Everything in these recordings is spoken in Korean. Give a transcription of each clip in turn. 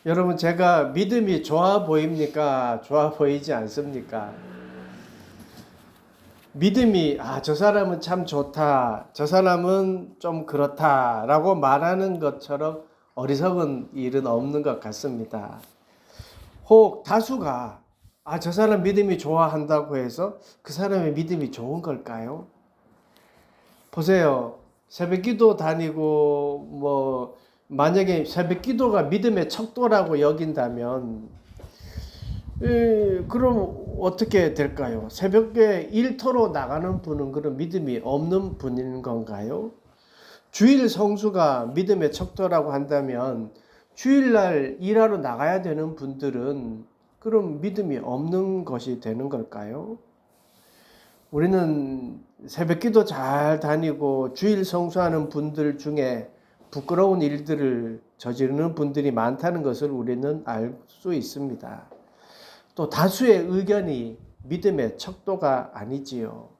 여러분, 제가 믿음이 좋아 보입니까? 좋아 보이지 않습니까? 믿음이, 저 사람은 참 좋다, 저 사람은 좀 그렇다라고 말하는 것처럼 어리석은 일은 없는 것 같습니다. 혹 다수가, 저 사람 믿음이 좋아한다고 해서 그 사람의 믿음이 좋은 걸까요? 보세요. 새벽 기도 다니고, 만약에 새벽 기도가 믿음의 척도라고 여긴다면, 그럼 어떻게 될까요? 새벽에 일터로 나가는 분은 그런 믿음이 없는 분인 건가요? 주일 성수가 믿음의 척도라고 한다면 주일날 일하러 나가야 되는 분들은 그럼 믿음이 없는 것이 되는 걸까요? 우리는 새벽 기도 잘 다니고 주일 성수하는 분들 중에 부끄러운 일들을 저지르는 분들이 많다는 것을 우리는 알 수 있습니다. 또 다수의 의견이 믿음의 척도가 아니지요.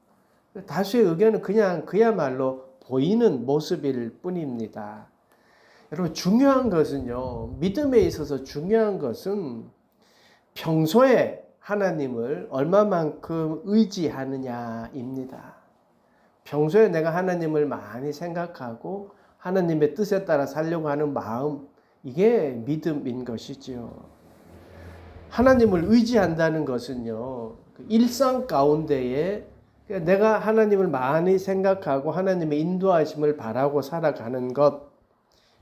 다수의 의견은 그냥 그야말로 보이는 모습일 뿐입니다. 여러분, 중요한 것은요, 믿음에 있어서 중요한 것은 평소에 하나님을 얼마만큼 의지하느냐입니다. 평소에 내가 하나님을 많이 생각하고 하나님의 뜻에 따라 살려고 하는 마음, 이게 믿음인 것이지요. 하나님을 의지한다는 것은요, 일상 가운데에 내가 하나님을 많이 생각하고 하나님의 인도하심을 바라고 살아가는 것,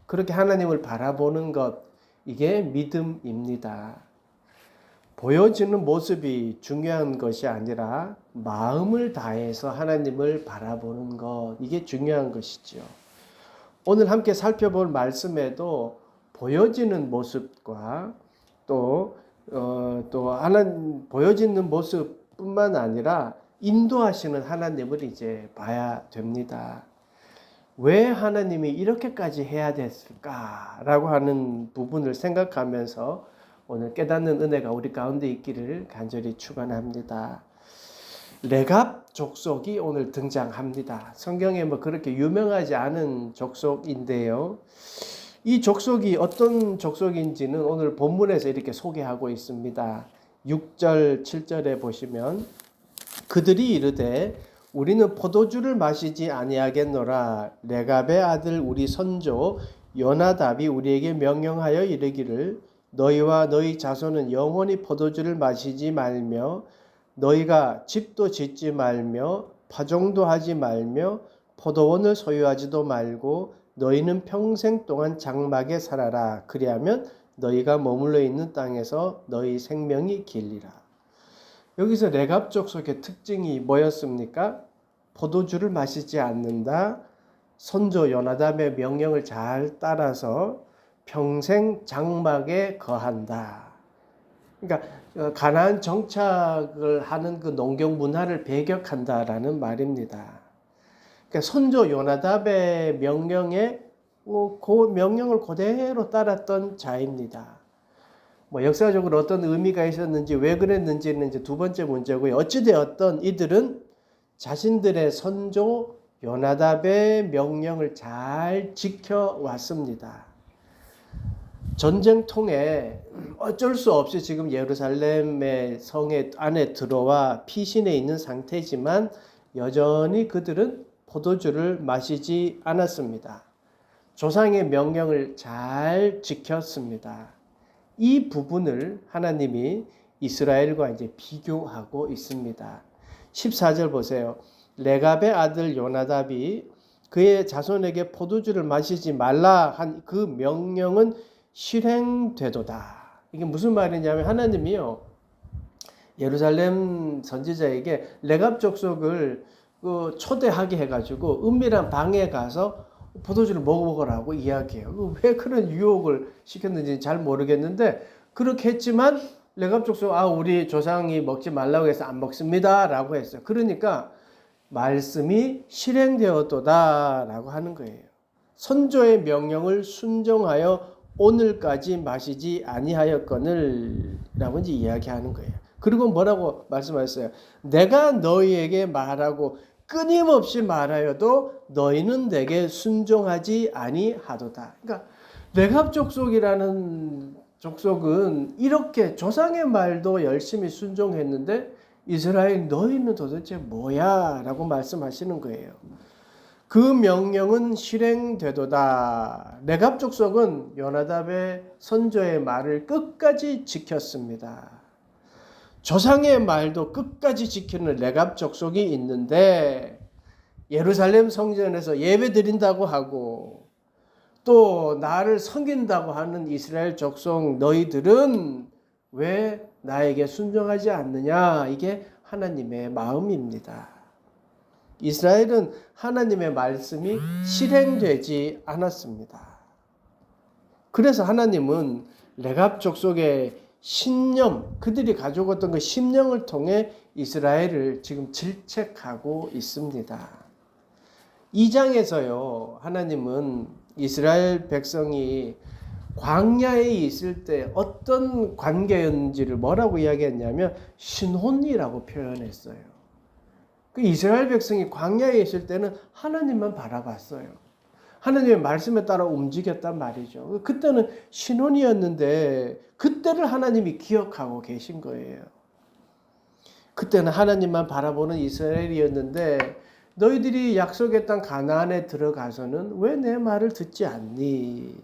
그렇게 하나님을 바라보는 것, 이게 믿음입니다. 보여지는 모습이 중요한 것이 아니라 마음을 다해서 하나님을 바라보는 것, 이게 중요한 것이죠. 오늘 함께 살펴볼 말씀에도 보여지는 모습과 또 하나님 보여지는 모습뿐만 아니라 인도하시는 하나님을 이제 봐야 됩니다. 왜 하나님이 이렇게까지 해야 됐을까라고 하는 부분을 생각하면서 오늘 깨닫는 은혜가 우리 가운데 있기를 간절히 축원합니다. 레갑 족속이 오늘 등장합니다. 성경에 그렇게 유명하지 않은 족속인데요. 이 족속이 어떤 족속인지는 오늘 본문에서 이렇게 소개하고 있습니다. 6절, 7절에 보시면 그들이 이르되 우리는 포도주를 마시지 아니하겠노라. 레갑의 아들 우리 선조 요나답이 우리에게 명령하여 이르기를 너희와 너희 자손은 영원히 포도주를 마시지 말며 너희가 집도 짓지 말며 파종도 하지 말며 포도원을 소유하지도 말고 너희는 평생 동안 장막에 살아라. 그리하면 너희가 머물러 있는 땅에서 너희 생명이 길리라. 여기서 레갑 족속의 특징이 뭐였습니까? 포도주를 마시지 않는다. 선조 요나답의 명령을 잘 따라서 평생 장막에 거한다. 그러니까 가나안 정착을 하는 그 농경 문화를 배격한다라는 말입니다. 그러니까 선조 요나답의 명령에 그 명령을 그대로 따랐던 자입니다. 역사적으로 어떤 의미가 있었는지 왜 그랬는지는 이제 두 번째 문제고요. 어찌되었던 이들은 자신들의 선조 요나답의 명령을 잘 지켜왔습니다. 전쟁통에 어쩔 수 없이 지금 예루살렘의 성에 안에 들어와 피신해 있는 상태지만 여전히 그들은 포도주를 마시지 않았습니다. 조상의 명령을 잘 지켰습니다. 이 부분을 하나님이 이스라엘과 이제 비교하고 있습니다. 14절 보세요. 레갑의 아들 요나답이 그의 자손에게 포도주를 마시지 말라 한 그 명령은 실행되도다. 이게 무슨 말이냐면 하나님이요, 예루살렘 선지자에게 레갑 족속을 초대하게 해가지고 은밀한 방에 가서 포도주를 먹어보라고 이야기해요. 왜 그런 유혹을 시켰는지 잘 모르겠는데 그렇게 했지만 레갑 족속 우리 조상이 먹지 말라고 해서 안 먹습니다 라고 했어요. 그러니까 말씀이 실행되었도다 라고 하는 거예요. 선조의 명령을 순종하여 오늘까지 마시지 아니하였거늘 라고 이제 이야기하는 거예요. 그리고 뭐라고 말씀하셨어요? 내가 너희에게 말하고 끊임없이 말하여도 너희는 내게 순종하지 아니하도다. 그러니까 레갑 족속이라는 족속은 이렇게 조상의 말도 열심히 순종했는데 이스라엘 너희는 도대체 뭐야? 라고 말씀하시는 거예요. 그 명령은 실행되도다. 레갑 족속은 요나답의 선조의 말을 끝까지 지켰습니다. 조상의 말도 끝까지 지키는 레갑 족속이 있는데 예루살렘 성전에서 예배 드린다고 하고 또 나를 섬긴다고 하는 이스라엘 족속 너희들은 왜 나에게 순종하지 않느냐? 이게 하나님의 마음입니다. 이스라엘은 하나님의 말씀이 실행되지 않았습니다. 그래서 하나님은 레갑 족속의 신념, 그들이 가지고 있던 그 심령을 통해 이스라엘을 지금 질책하고 있습니다. 2장에서요, 하나님은 이스라엘 백성이 광야에 있을 때 어떤 관계였는지를 뭐라고 이야기했냐면 신혼이라고 표현했어요. 그 이스라엘 백성이 광야에 있을 때는 하나님만 바라봤어요. 하나님의 말씀에 따라 움직였단 말이죠. 그때는 신혼이었는데 그때를 하나님이 기억하고 계신 거예요. 그때는 하나님만 바라보는 이스라엘이었는데 너희들이 약속의 땅 가나안에 들어가서는 왜 내 말을 듣지 않니?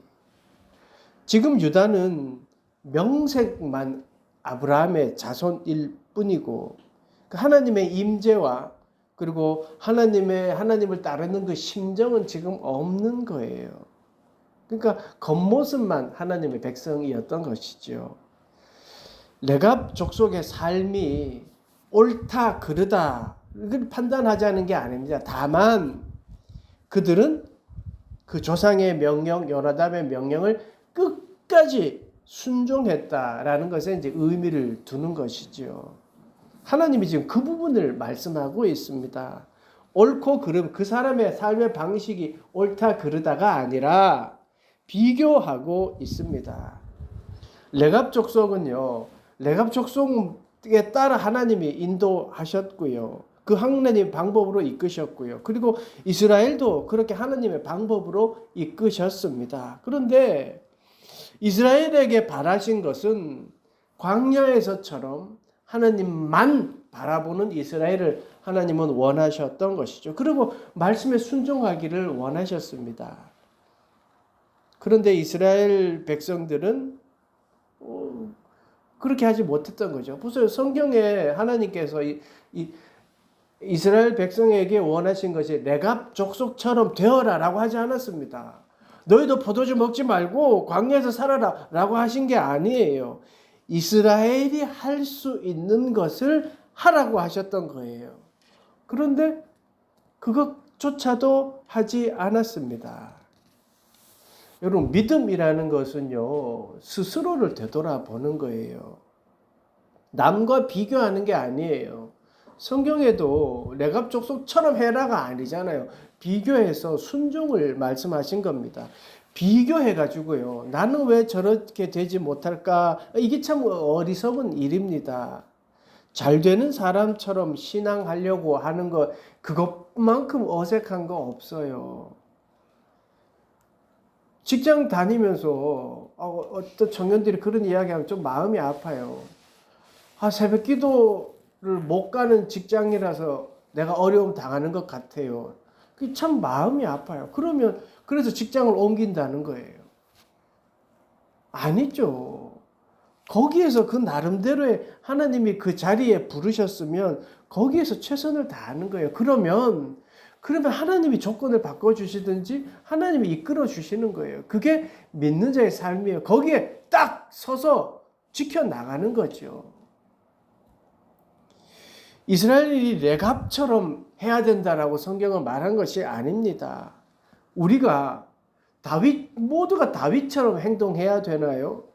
지금 유다는 명색만 아브라함의 자손일 뿐이고 하나님의 임재와 그리고 하나님을 따르는 그 심정은 지금 없는 거예요. 그러니까 겉모습만 하나님의 백성이었던 것이죠. 레갑 족속의 삶이 옳다 그르다 이걸 판단하자는 게 아닙니다. 다만 그들은 그 조상의 명령, 요나답의 명령을 끝까지 순종했다라는 것에 이제 의미를 두는 것이죠. 하나님이 지금 그 부분을 말씀하고 있습니다. 옳고 그름, 그 사람의 삶의 방식이 옳다 그르다가 아니라 비교하고 있습니다. 레갑 족속은요, 레갑 족속에 따라 하나님이 인도하셨고요. 그 하나님의 방법으로 이끄셨고요. 그리고 이스라엘도 그렇게 하나님의 방법으로 이끄셨습니다. 그런데 이스라엘에게 바라신 것은 광야에서처럼 하나님만 바라보는 이스라엘을 하나님은 원하셨던 것이죠. 그리고 말씀에 순종하기를 원하셨습니다. 그런데 이스라엘 백성들은 그렇게 하지 못했던 거죠. 보세요. 성경에 하나님께서 이스라엘 백성에게 원하신 것이 레갑 족속처럼 되어라라고 하지 않았습니다. 너희도 포도주 먹지 말고 광야에서 살아라 라고 하신 게 아니에요. 이스라엘이 할 수 있는 것을 하라고 하셨던 거예요. 그런데 그것조차도 하지 않았습니다. 여러분, 믿음이라는 것은요, 스스로를 되돌아보는 거예요. 남과 비교하는 게 아니에요. 성경에도 레갑 족속처럼 해라가 아니잖아요. 비교해서 순종을 말씀하신 겁니다. 비교해가지고요. 나는 왜 저렇게 되지 못할까? 이게 참 어리석은 일입니다. 잘 되는 사람처럼 신앙하려고 하는 것, 그것만큼 어색한 거 없어요. 직장 다니면서 어떤 청년들이 그런 이야기하면 좀 마음이 아파요. 새벽 기도를 못 가는 직장이라서 내가 어려움 당하는 것 같아요. 그게 참 마음이 아파요. 그래서 직장을 옮긴다는 거예요. 아니죠. 거기에서 그 나름대로의 하나님이 그 자리에 부르셨으면 거기에서 최선을 다하는 거예요. 그러면 하나님이 조건을 바꿔주시든지 하나님이 이끌어 주시는 거예요. 그게 믿는 자의 삶이에요. 거기에 딱 서서 지켜나가는 거죠. 이스라엘이 레갑처럼 해야 된다라고 성경은 말한 것이 아닙니다. 우리가 모두가 다윗처럼 행동해야 되나요?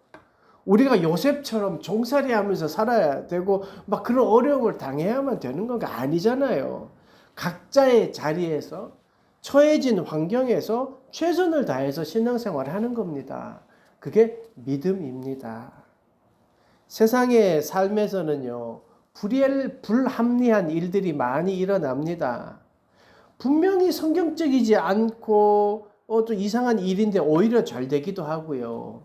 우리가 요셉처럼 종살이 하면서 살아야 되고 막 그런 어려움을 당해야만 되는 건가? 아니잖아요. 각자의 자리에서 처해진 환경에서 최선을 다해서 신앙생활을 하는 겁니다. 그게 믿음입니다. 세상의 삶에서는요, 불합리한 일들이 많이 일어납니다. 분명히 성경적이지 않고 또 이상한 일인데 오히려 잘 되기도 하고요.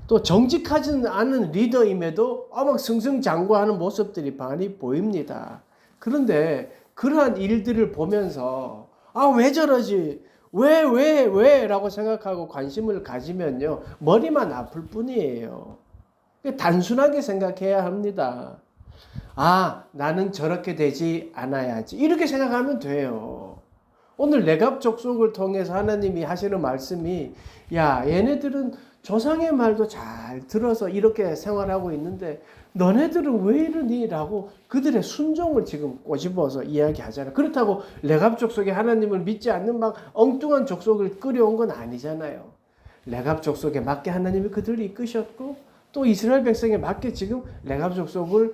또 정직하지는 않은 리더임에도 막 승승장구하는 모습들이 많이 보입니다. 그런데 그러한 일들을 보면서 왜 저러지? 왜? 라고 생각하고 관심을 가지면요. 머리만 아플 뿐이에요. 단순하게 생각해야 합니다. 나는 저렇게 되지 않아야지. 이렇게 생각하면 돼요. 오늘 레갑 족속을 통해서 하나님이 하시는 말씀이 얘네들은 조상의 말도 잘 들어서 이렇게 생활하고 있는데 너네들은 왜 이러니? 라고 그들의 순종을 지금 꼬집어서 이야기하잖아요. 그렇다고 레갑 족속에 하나님을 믿지 않는 막 엉뚱한 족속을 끌어온 건 아니잖아요. 레갑 족속에 맞게 하나님이 그들을 이끄셨고 또 이스라엘 백성에 맞게 지금 레갑 족속을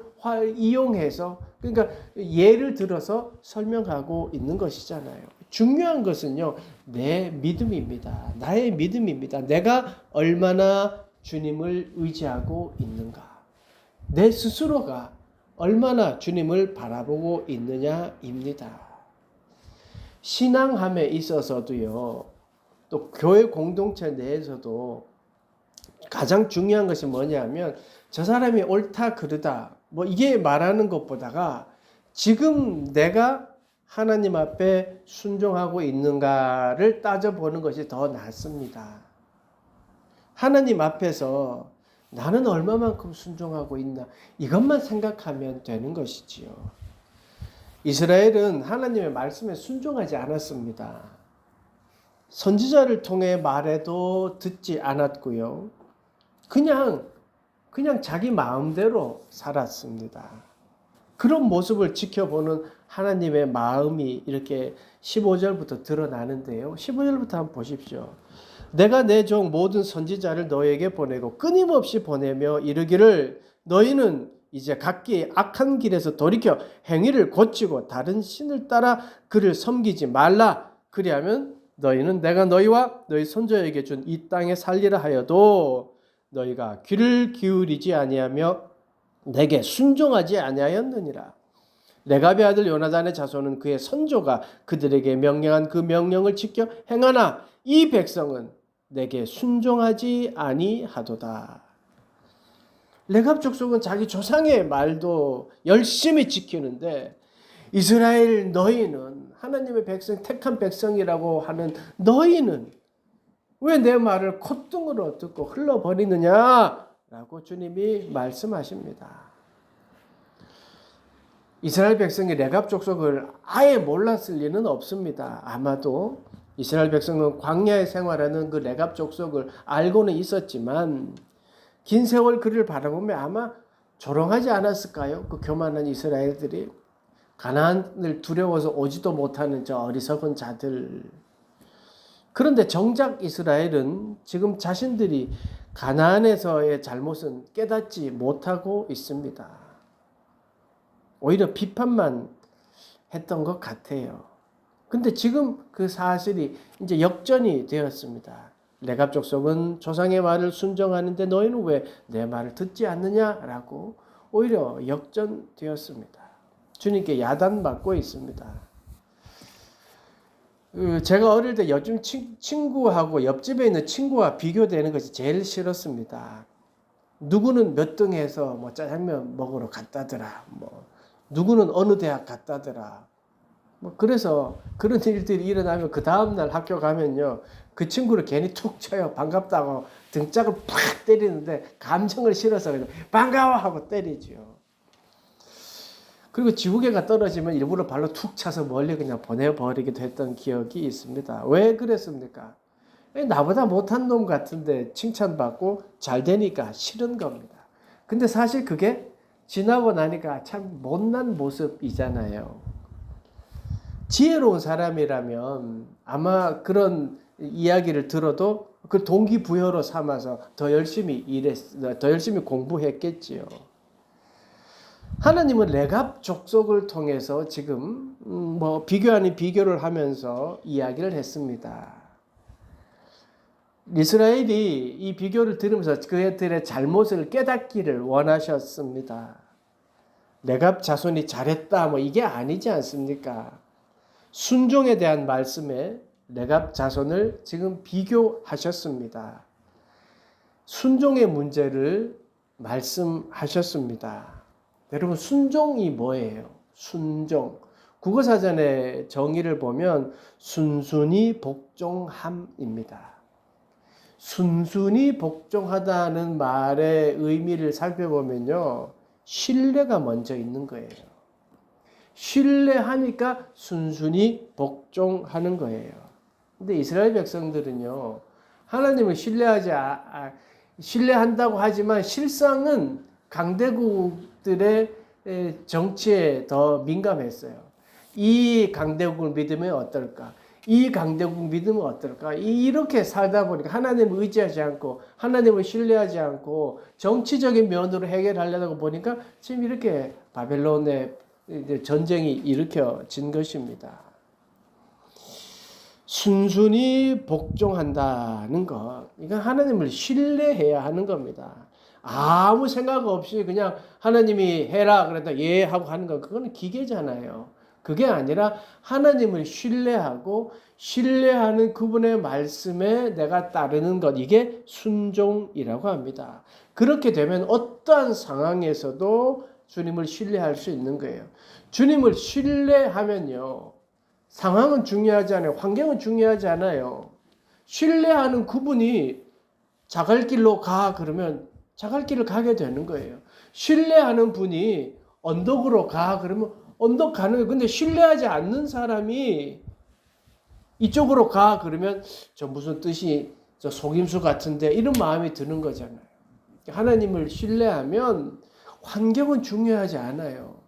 이용해서 그러니까 예를 들어서 설명하고 있는 것이잖아요. 중요한 것은요. 내 믿음입니다. 나의 믿음입니다. 내가 얼마나 주님을 의지하고 있는가. 내 스스로가 얼마나 주님을 바라보고 있느냐입니다. 신앙함에 있어서도요. 또 교회 공동체 내에서도 가장 중요한 것이 뭐냐면 저 사람이 옳다 그르다 이게 말하는 것보다가 지금 내가 하나님 앞에 순종하고 있는가를 따져보는 것이 더 낫습니다. 하나님 앞에서 나는 얼마만큼 순종하고 있나 이것만 생각하면 되는 것이지요. 이스라엘은 하나님의 말씀에 순종하지 않았습니다. 선지자를 통해 말해도 듣지 않았고요. 그냥 자기 마음대로 살았습니다. 그런 모습을 지켜보는 하나님의 마음이 이렇게 15절부터 드러나는데요. 15절부터 한번 보십시오. 내가 내 종 모든 선지자를 너에게 보내고 끊임없이 보내며 이르기를 너희는 이제 각기 악한 길에서 돌이켜 행위를 고치고 다른 신을 따라 그를 섬기지 말라. 그리하면 너희는 내가 너희와 너희 손자에게 준 이 땅에 살리라 하여도 너희가 귀를 기울이지 아니하며 내게 순종하지 아니하였느니라. 레갑의 아들 요나단의 자손은 그의 선조가 그들에게 명령한 그 명령을 지켜 행하나 이 백성은 내게 순종하지 아니하도다. 레갑 족속은 자기 조상의 말도 열심히 지키는데 이스라엘 너희는 하나님의 백성 택한 백성이라고 하는 너희는 왜 내 말을 콧등으로 듣고 흘러버리느냐? 라고 주님이 말씀하십니다. 이스라엘 백성이 레갑 족속을 아예 몰랐을 리는 없습니다. 아마도 이스라엘 백성은 광야에 생활하는 그 레갑 족속을 알고는 있었지만 긴 세월 그를 바라보며 아마 조롱하지 않았을까요? 그 교만한 이스라엘들이 가나안을 두려워서 오지도 못하는 저 어리석은 자들. 그런데 정작 이스라엘은 지금 자신들이 가나안에서의 잘못은 깨닫지 못하고 있습니다. 오히려 비판만 했던 것 같아요. 근데 지금 그 사실이 이제 역전이 되었습니다. 레갑 족속은 조상의 말을 순종하는데 너희는 왜 내 말을 듣지 않느냐라고 오히려 역전되었습니다. 주님께 야단받고 있습니다. 제가 어릴 때 요즘 친구하고 옆집에 있는 친구와 비교되는 것이 제일 싫었습니다. 누구는 몇 등해서 짜장면 먹으러 갔다더라. 누구는 어느 대학 갔다더라. 그래서 그런 일들이 일어나면 그 다음날 학교 가면요. 그 친구를 괜히 툭 쳐요. 반갑다고 등짝을 팍 때리는데 감정을 실어서 반가워 하고 때리죠. 그리고 지우개가 떨어지면 일부러 발로 툭 차서 멀리 그냥 보내버리기도 했던 기억이 있습니다. 왜 그랬습니까? 나보다 못한 놈 같은데 칭찬받고 잘 되니까 싫은 겁니다. 근데 사실 그게 지나고 나니까 참 못난 모습이잖아요. 지혜로운 사람이라면 아마 그런 이야기를 들어도 그 동기부여로 삼아서 더 열심히 더 열심히 공부했겠지요. 하나님은 레갑 족속을 통해서 지금 비교 아닌 비교를 하면서 이야기를 했습니다. 이스라엘이 이 비교를 들으면서 그들의 잘못을 깨닫기를 원하셨습니다. 레갑 자손이 잘했다 이게 아니지 않습니까? 순종에 대한 말씀에 레갑 자손을 지금 비교하셨습니다. 순종의 문제를 말씀하셨습니다. 여러분, 순종이 뭐예요? 순종. 국어사전의 정의를 보면 순순히 복종함입니다. 순순히 복종하다는 말의 의미를 살펴보면요, 신뢰가 먼저 있는 거예요. 신뢰하니까 순순히 복종하는 거예요. 근데 이스라엘 백성들은요, 하나님을 신뢰한다고 하지만 실상은 강대국들의 정치에 더 민감했어요. 이 강대국을 믿으면 어떨까? 이 강대국 믿으면 어떨까? 이렇게 살다 보니까 하나님을 의지하지 않고 하나님을 신뢰하지 않고 정치적인 면으로 해결하려고 보니까 지금 이렇게 바벨론의 전쟁이 일으켜진 것입니다. 순순히 복종한다는 것, 이건 하나님을 신뢰해야 하는 겁니다. 아무 생각 없이 그냥 하나님이 해라 그랬다 예 하고 하는 건 그거는 기계잖아요. 그게 아니라 하나님을 신뢰하고 신뢰하는 그분의 말씀에 내가 따르는 것, 이게 순종이라고 합니다. 그렇게 되면 어떠한 상황에서도 주님을 신뢰할 수 있는 거예요. 주님을 신뢰하면요, 상황은 중요하지 않아요. 환경은 중요하지 않아요. 신뢰하는 그분이 자갈길로 가 그러면 자갈길을 가게 되는 거예요. 신뢰하는 분이 언덕으로 가 그러면 언덕 가는 거예요. 근데 신뢰하지 않는 사람이 이쪽으로 가 그러면 저 무슨 뜻이 저 속임수 같은데 이런 마음이 드는 거잖아요. 하나님을 신뢰하면 환경은 중요하지 않아요.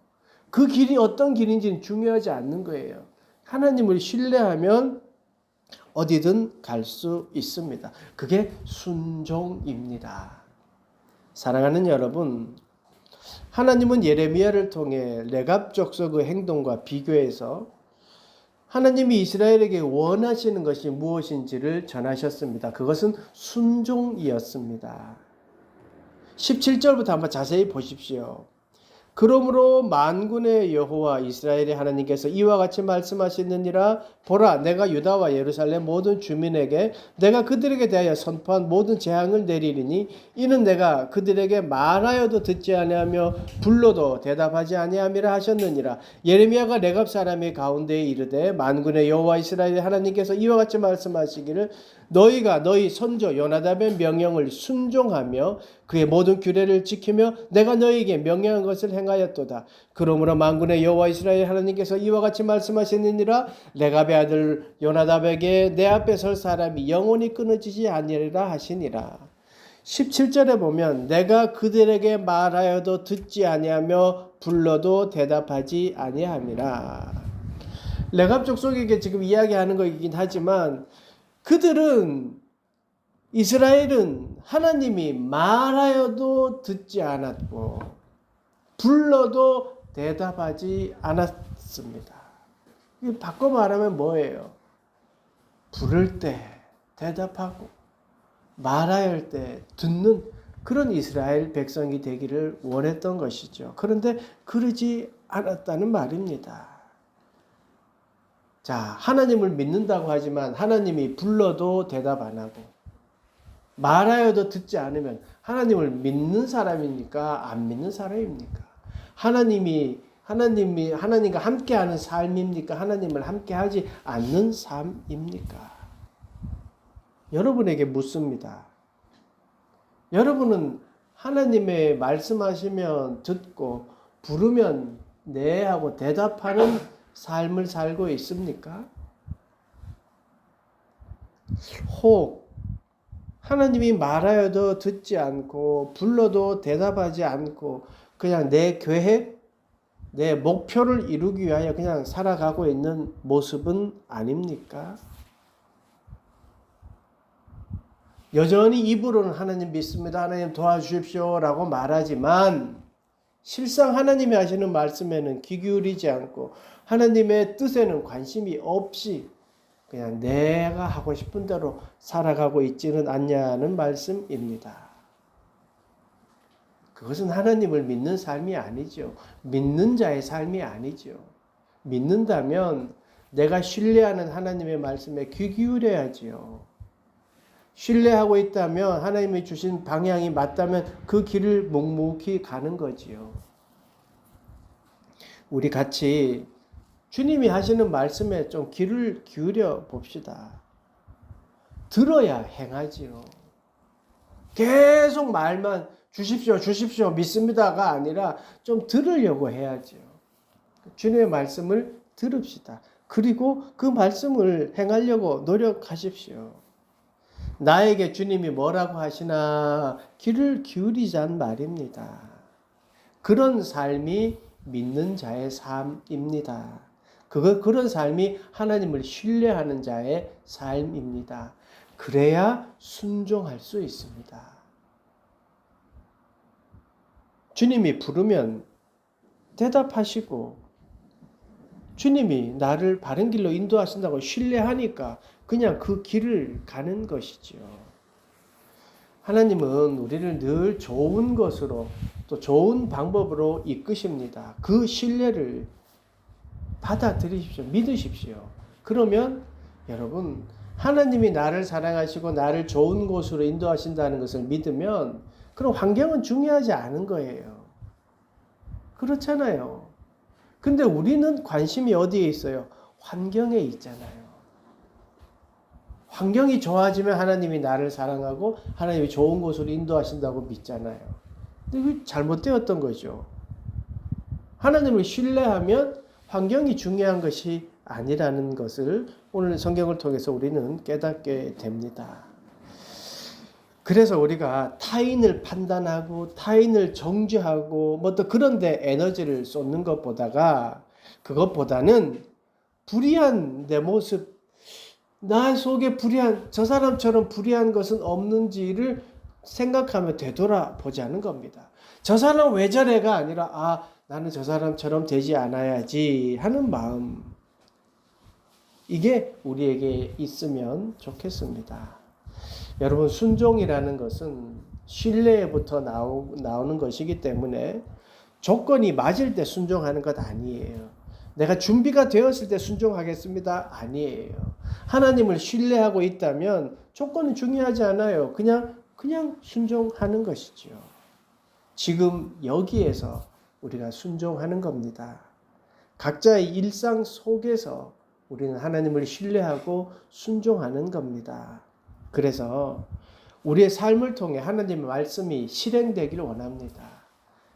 그 길이 어떤 길인지는 중요하지 않는 거예요. 하나님을 신뢰하면 어디든 갈 수 있습니다. 그게 순종입니다. 사랑하는 여러분, 하나님은 예레미야를 통해 레갑 족속의 행동과 비교해서 하나님이 이스라엘에게 원하시는 것이 무엇인지를 전하셨습니다. 그것은 순종이었습니다. 17절부터 한번 자세히 보십시오. 그러므로 만군의 여호와 이스라엘의 하나님께서 이와 같이 말씀하시느니라. 보라, 내가 유다와 예루살렘 모든 주민에게 내가 그들에게 대하여 선포한 모든 재앙을 내리리니 이는 내가 그들에게 말하여도 듣지 아니하며 불러도 대답하지 아니함이라 하셨느니라. 예레미야가 레갑 사람의 가운데에 이르되 만군의 여호와 이스라엘의 하나님께서 이와 같이 말씀하시기를 너희가 너희 선조 요나답의 명령을 순종하며 그의 모든 규례를 지키며 내가 너희에게 명령한 것을 행하였도다. 그러므로 만군의 여호와 이스라엘 하나님께서 이와 같이 말씀하시느니라. 레갑의 아들 요나답에게 내 앞에 설 사람이 영원히 끊어지지 아니리라 하시니라. 17절에 보면 내가 그들에게 말하여도 듣지 아니하며 불러도 대답하지 아니함이라. 레갑 족속에게 지금 이야기하는 것이긴 하지만 이스라엘은 하나님이 말하여도 듣지 않았고 불러도 대답하지 않았습니다. 바꿔 말하면 뭐예요? 부를 때 대답하고 말하여 할 때 듣는 그런 이스라엘 백성이 되기를 원했던 것이죠. 그런데 그러지 않았다는 말입니다. 자, 하나님을 믿는다고 하지만 하나님이 불러도 대답 안 하고 말하여도 듣지 않으면 하나님을 믿는 사람입니까? 안 믿는 사람입니까? 하나님과 함께하는 삶입니까? 하나님을 함께하지 않는 삶입니까? 여러분에게 묻습니다. 여러분은 하나님의 말씀하시면 듣고 부르면 네 하고 대답하는 삶을 살고 있습니까? 혹 하나님이 말하여도 듣지 않고 불러도 대답하지 않고 그냥 내 계획, 내 목표를 이루기 위하여 그냥 살아가고 있는 모습은 아닙니까? 여전히 입으로는 하나님 믿습니다. 하나님 도와주십시오 라고 말하지만 실상 하나님이 하시는 말씀에는 귀 기울이지 않고 하나님의 뜻에는 관심이 없이 그냥 내가 하고 싶은 대로 살아가고 있지는 않냐는 말씀입니다. 그것은 하나님을 믿는 삶이 아니죠. 믿는 자의 삶이 아니죠. 믿는다면 내가 신뢰하는 하나님의 말씀에 귀 기울여야지요. 신뢰하고 있다면, 하나님이 주신 방향이 맞다면 그 길을 묵묵히 가는 거지요. 우리 같이 주님이 하시는 말씀에 좀 귀를 기울여 봅시다. 들어야 행하지요. 계속 말만 주십시오, 주십시오, 믿습니다가 아니라 좀 들으려고 해야죠. 주님의 말씀을 들읍시다. 그리고 그 말씀을 행하려고 노력하십시오. 나에게 주님이 뭐라고 하시나 귀를 기울이자는 말입니다. 그런 삶이 믿는 자의 삶입니다. 그런 삶이 하나님을 신뢰하는 자의 삶입니다. 그래야 순종할 수 있습니다. 주님이 부르면 대답하시고, 주님이 나를 바른 길로 인도하신다고 신뢰하니까 그냥 그 길을 가는 것이지요. 하나님은 우리를 늘 좋은 것으로 또 좋은 방법으로 이끄십니다. 그 신뢰를 받아들이십시오. 믿으십시오. 그러면 여러분, 하나님이 나를 사랑하시고 나를 좋은 곳으로 인도하신다는 것을 믿으면 그럼 환경은 중요하지 않은 거예요. 그렇잖아요. 근데 우리는 관심이 어디에 있어요? 환경에 있잖아요. 환경이 좋아지면 하나님이 나를 사랑하고 하나님이 좋은 곳으로 인도하신다고 믿잖아요. 근데 그게 잘못되었던 거죠. 하나님을 신뢰하면 환경이 중요한 것이 아니라는 것을 오늘 성경을 통해서 우리는 깨닫게 됩니다. 그래서 우리가 타인을 판단하고 타인을 정죄하고 뭐 또 그런 데 에너지를 쏟는 그것보다는 불의한 내 모습, 나 속에 불의한, 저 사람처럼 불의한 것은 없는지를 생각하며 되돌아보자는 겁니다. 저 사람 왜 저래가 아니라 나는 저 사람처럼 되지 않아야지 하는 마음, 이게 우리에게 있으면 좋겠습니다. 여러분, 순종이라는 것은 신뢰부터 나오는 것이기 때문에 조건이 맞을 때 순종하는 것 아니에요. 내가 준비가 되었을 때 순종하겠습니다. 아니에요. 하나님을 신뢰하고 있다면 조건은 중요하지 않아요. 그냥 순종하는 것이죠. 지금 여기에서 우리가 순종하는 겁니다. 각자의 일상 속에서 우리는 하나님을 신뢰하고 순종하는 겁니다. 그래서 우리의 삶을 통해 하나님의 말씀이 실행되기를 원합니다.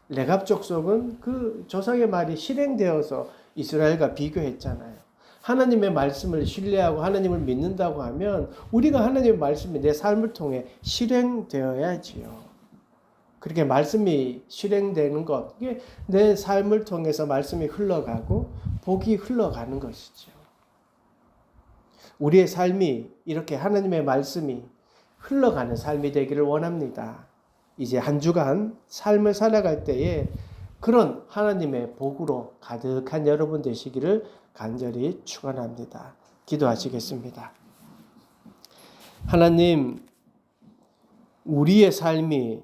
레갑 족속은 그 조상의 말이 실행되어서 이스라엘과 비교했잖아요. 하나님의 말씀을 신뢰하고 하나님을 믿는다고 하면 우리가 하나님의 말씀이 내 삶을 통해 실행되어야지요. 그렇게 말씀이 실행되는 것, 이게 내 삶을 통해서 말씀이 흘러가고 복이 흘러가는 것이죠. 우리의 삶이 이렇게 하나님의 말씀이 흘러가는 삶이 되기를 원합니다. 이제 한 주간 삶을 살아갈 때에 그런 하나님의 복으로 가득한 여러분 되시기를 간절히 축원합니다. 기도하시겠습니다. 하나님, 우리의 삶이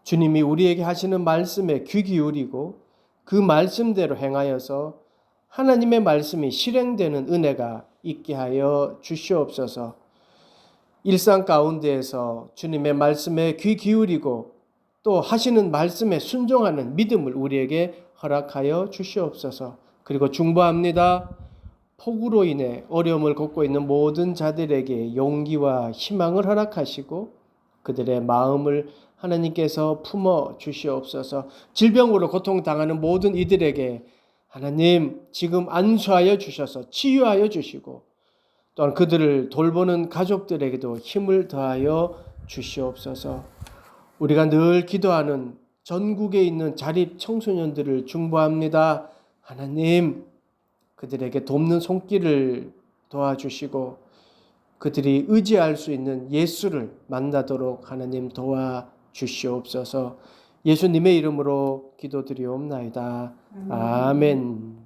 주님이 우리에게 하시는 말씀에 귀 기울이고 그 말씀대로 행하여서 하나님의 말씀이 실행되는 은혜가 있게 하여 주시옵소서. 일상 가운데에서 주님의 말씀에 귀 기울이고 또 하시는 말씀에 순종하는 믿음을 우리에게 허락하여 주시옵소서. 그리고 중보합니다. 폭우로 인해 어려움을 겪고 있는 모든 자들에게 용기와 희망을 허락하시고 그들의 마음을 하나님께서 품어 주시옵소서. 질병으로 고통당하는 모든 이들에게 하나님 지금 안수하여 주셔서 치유하여 주시고 또한 그들을 돌보는 가족들에게도 힘을 더하여 주시옵소서. 우리가 늘 기도하는 전국에 있는 자립 청소년들을 중보합니다. 하나님, 그들에게 돕는 손길을 도와주시고 그들이 의지할 수 있는 예수를 만나도록 하나님 도와주시옵소서. 예수님의 이름으로 기도드리옵나이다. 아멘.